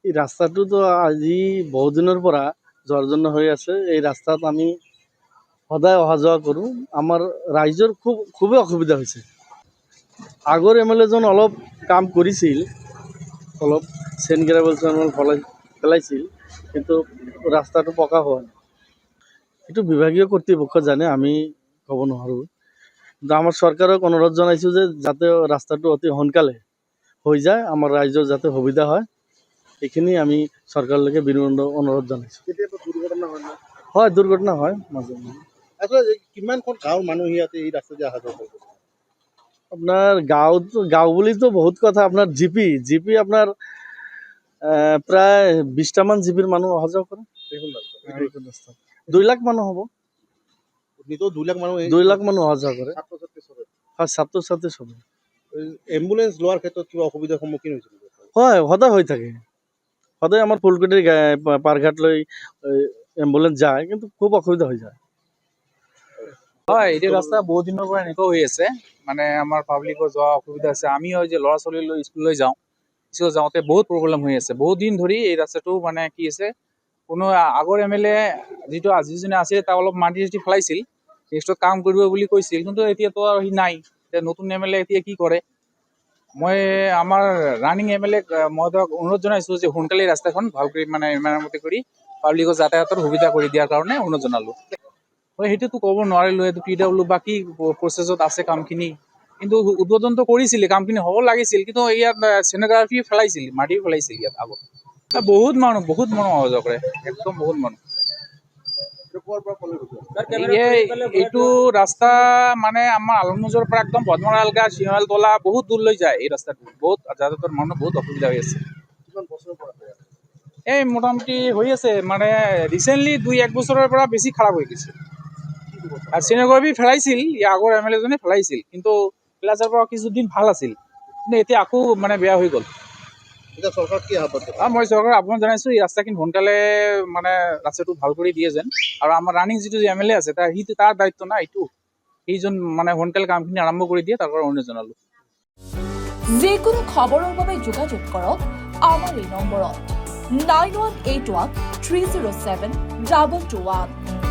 এই ৰাস্তাটো তো আজি বহু দিনৰ পৰা জৰ্জৰিত হৈ আছে। এই ৰাস্তাত আমি সদায় অহা যোৱা কৰোঁ। আমাৰ ৰাইজৰ খুবেই অসুবিধা হৈছে। আগৰ MLA জন অলপ কাম কৰিছিল, অলপ চেন গ্ৰেভেল পেলাইছিল, কিন্তু ৰাস্তাটো পকা হোৱা নাই। এইটো বিভাগীয় কৰ্তৃপক্ষ জানে, আমি ক'ব নোৱাৰোঁ। কিন্তু আমাৰ চৰকাৰক অনুৰোধ জনাইছোঁ যে যাতে ৰাস্তাটো অতি সোনকালে হৈ যায়, আমাৰ ৰাইজৰ যাতে সুবিধা হয়, এইখিনি আমি চৰকাৰলৈকে বিনম্ৰ অনুৰোধ জনাইছোঁ। কেতিয়াবা দুৰ্ঘটনা হয় না? হয়, দুৰ্ঘটনা হয় মাজে মাজে। আচলতে কিমানখন গাঁৱৰ মানুহ ইয়াতে এই ৰাস্তা দিয়ে অহা যোৱা কৰে? আপোনাৰ গাঁও বুলিতো বহুত কথা। আপোনাৰ জিপি আপোনাৰ প্ৰায় 20টামান জিপিৰ মানুহ অহা যোৱা কৰে। এইখন ৰাস্তা। এইখন ৰাস্তাত 2 লাখ মানুহ হ'ব। নিতৌ 2 লাখ মানুহ 2 লাখ মানুহ অহা যোৱা কৰে। ছাত্ৰ-ছাত্ৰী চবে। হয়, ছাত্ৰ ছাত্ৰী চবে। এম্বুলেন্স লোৱাৰ ক্ষেত্ৰত কিবা অসুবিধাৰ সন্মুখীন হৈছিল? হয়, সদায় হৈ থাকে। সদায় আমাৰ ফুলকুটিৰ পাৰঘাটলৈ এম্বুলেন্স যায়, কিন্তু খুব অসুবিধা হৈ যায়। হয়, এইটো ৰাস্তা বহুত দিনৰ পৰা এনেকুৱা হৈ আছে। মানে আমাৰ পাব্লিকৰ যোৱা অসুবিধা আছে। আমি হয় যে ল'ৰা ছোৱালী লৈ স্কুললৈ যাওঁ, স্কুলত যাওঁতে বহুত প্ৰব্লেম হৈ আছে। বহুত দিন ধৰি এই ৰাস্তাটো মানে কি আছে, কোনো আগৰ MLA যিটো যিজনে আছিল তাক অলপ মাটি পেলাইছিল, নেক্সটত কাম কৰিব বুলি কৈছিল, কিন্তু এতিয়াতো আৰু সি নাই। এতিয়া নতুন MLA এতিয়া কি কৰে। মই আমাৰ ৰানিং MLA মই ধৰক অনুৰোধ জনাইছোঁ যে সোনকালে ৰাস্তাখন ভাল কৰি মানে মেৰামতি কৰি পাব্লিকৰ যাতায়াতৰ সুবিধা কৰি দিয়াৰ কাৰণে অনুৰোধ জনালোঁ। হয়, সেইটোতো ক'ব নোৱাৰিলোঁ, এইটো PW বা কি প্ৰচেছত আছে কামখিনি। কিন্তু উদ্বোধনটো কৰিছিলে, কামখিনি হ'ব লাগিছিল, কিন্তু ইয়াত চেনোগ্ৰাফি পেলাইছিল, মাটি পেলাইছিল ইয়াত আগত। বহুত মানুহ অহা যোৱা কৰে, একদম বহুত মানুহ। এইটো ৰাস্তা মানে আমাৰ আলমুজৰ পৰা একদম পদ্মৰা এলকা, চিঙালতলা বহুত দূৰলৈ যায়। এই ৰাস্তাটো বহুত যাতায়াতৰ মানুহ বহুত অসুবিধা হৈ আছে। কিমান বছৰৰ পৰা হৈ আছে? এই মোটামুটি হৈ আছে, মানে ৰিচেণ্টলি 2-1 বছৰৰ পৰা বেছি খাৰাপ হৈ গৈছে। আৰু চিনেগ্ৰাফি পেলাইছিল, ইয়াৰ আগৰ MLA জনে পেলাইছিল, কিন্তু পেলাইছৰ পৰা কিছুদিন ভাল আছিল, কিন্তু এতিয়া আকৌ মানে বেয়া হৈ গ'ল। এতিয়া চৰকাৰক কি আহ্বান জনাব? মই চৰকাৰক আহ্বান জনাইছোঁ, এই ৰাস্তাখিনি সোনকালে মানে ৰাস্তাটো ভাল কৰি দিয়ে যেন। আৰু আমাৰ ৰানিং যিটো MLA আছে তাৰ দায়িত্ব না এইটো, সেইজন মানে সোনকালে কামখিনি আৰম্ভ কৰি দিয়ে, তাৰ পৰা অনুৰোধ জনালোঁ। যিকোনো খবৰৰ বাবে যোগাযোগ কৰক আমাৰ এই নম্বৰত 9181 307 221।